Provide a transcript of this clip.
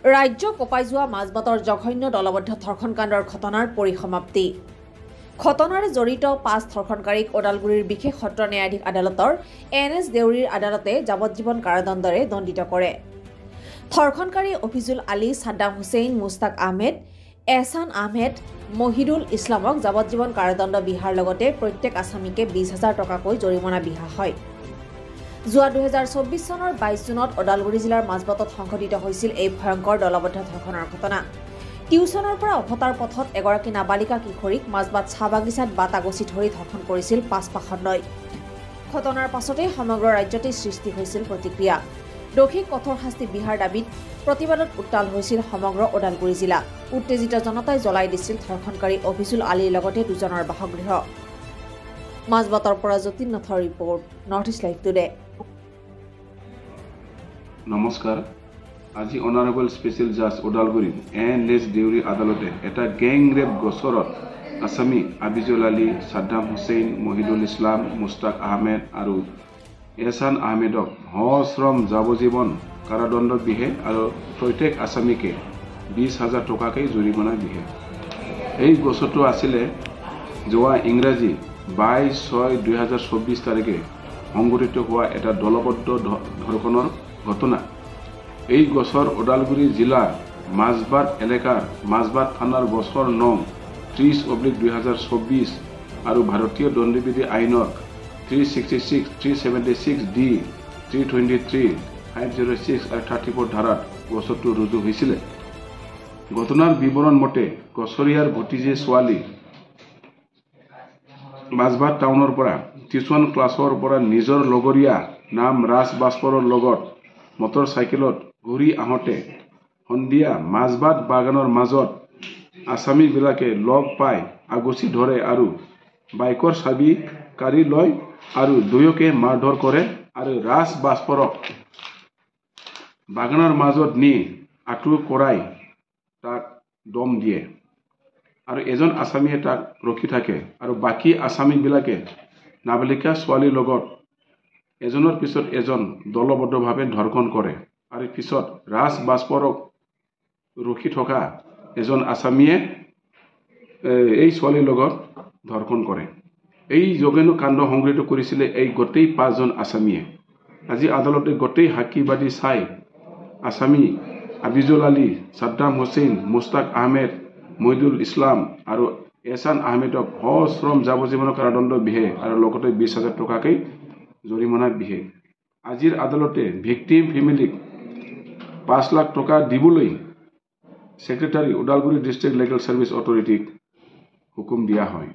ৰাজ্য কঁপাই যোৱা মাজবাটৰ জঘন্য দলবদ্ধ ধৰ্ষণকাণ্ডৰ ঘটনাৰ পৰিসমাপ্তি। ঘটনাৰে জড়িত ৫ ধৰ্ষণকাৰীক ওদালগুৰিৰ বিশেষ সত্ৰ ন্যায়াধীশ আদালতৰ NS দেউৰীৰ আদালতে যাৱজ্জীৱন কাৰাদণ্ডৰে দণ্ডিত কৰে। ধৰ্ষণকাৰী অফিজুল আলী, ছাদ্দাম হুছেইন, মুস্তাক আহমেদ, এহছান আহমেদ, মহিদুল ইছলামক যাৱজ্জীৱন কাৰাদণ্ড বিহাৰ লগতে প্ৰত্যেক আসামীকে ২০,০০০ টকাকৈ জৰিমনা বিহা হয়। যোৱা ২০২৪ চনৰ ২২ জুনত ওদালগুৰি জিলাৰ মাজবাটত সংঘটিত হৈছিল এই ভয়ংকৰ দলবদ্ধ ধৰ্ষণৰ ঘটনা। টিউচনৰ পৰা অভতাৰ পথত এগৰাকী নাবালিকা কিশোৰীক মাজবাট চাহ বাগিচাত বাট আগচি ধৰি ধৰ্ষণ কৰিছিল ৫ পাখণ্ডই। ঘটনাৰ পাছতেই সমগ্ৰ ৰাজ্যতে সৃষ্টি হৈছিল প্ৰতিক্ৰিয়া। দোষীক কঠোৰ শাস্তি বিহাৰ দাবীত প্ৰতিবাদত উত্তাল হৈছিল সমগ্ৰ ওদালগুৰি জিলা। উত্তেজিত জনতাই জ্বলাই দিছিল ধৰ্ষণকাৰী অফিজুল আলীৰ লগতে দুজনৰ বাসগৃহ। মাজবাটৰ পৰা যতীন নাথৰ report, north east live today. নমস্কাৰ। আজি অনাৰেবল স্পেচিয়েল জাজ ওদালগুৰি NS দেউৰী আদালতে এটা গেং ৰেপ গোচৰত আসামী আবিজুল আলী, ছাদ্দাম হুছেইন, মহিদুল ইছলাম, মুস্তাক আহমেদ আৰু এহছান আহমেদক সশ্ৰম যাৱজ্জীৱন কাৰাদণ্ড বিহে আৰু প্ৰত্যেক আসামীকে ২০,০০০ টকাকৈ জৰিমনা বিহে। এই গোচৰটো আছিলে যোৱা ইংৰাজী ২২/৬/২০২৪ তাৰিখে সংঘটিত হোৱা এটা দলবদ্ধ ধৰ্ষণৰ ঘটনা। এই গোচৰ ওদালগুৰি জিলাৰ মাজবাট এলেকাৰ মাজবাট থানাৰ গোচৰ নং ৩০/২০২৪ আৰু ভাৰতীয় দণ্ডবিধি আইনৰ 366, 376D, 323, 506 আৰু 34 ধাৰাত গোচৰটো ৰুজু হৈছিলে। ঘটনাৰ বিৱৰণ মতে গোচৰীয়াৰ ভতিজী ছোৱালী মাজবাট টাউনৰ পৰা টিউচন ক্লাছৰ পৰা নিজৰ লগৰীয়া নাম ৰাজ বাস্পৰৰ লগত মটৰ চাইকেলত ঘূৰি আহোঁতে সন্ধিয়া মাজবাট বাগানৰ মাজত আসামীবিলাকে লগ পাই আগচি ধৰে আৰু বাইকৰ চাবি কাঢ়ি লয় আৰু দুয়োকে মাৰধৰ কৰে আৰু ৰাজ বাস্পৰক বাগানৰ মাজত নি আঁঠু কৰাই তাক দম দিয়ে আৰু এজন আসামীয়ে তাক ৰখি থাকে আৰু বাকী আসামীবিলাকে নাবালিকা ছোৱালীৰ লগত এজনৰ পিছত এজন দলবদ্ধভাৱে ধৰ্ষণ কৰে আৰু পিছত ৰাজ বাস্পৰক ৰখি থকা এজন আসামীয়ে এই ছোৱালীৰ লগত ধৰ্ষণ কৰে। এই জঘন্য কাণ্ড সংঘটিত কৰিছিলে এই গোটেই ৫জন আসামীয়ে। আজি আদালতে গোটেই সাক্ষীবাদী চাই আসামী আবিজুল আলী, ছাদ্দাম হুছেইন, মুস্তাক আহমেদ, মহিদুল ইছলাম আৰু এহছান আহমেদক সশ্ৰম যাৱজ্জীৱন কাৰাদণ্ড বিহে আৰু লগতে ২০,০০০ টকাকৈ জৰিমনা বিহে। আজিৰ আদালতে ভিক্টিম ফেমিলিক ৫ লাখ টকা দিবলৈ secretary Udalguri district legal service অথৰিটিক হুকুম দিয়া হয়।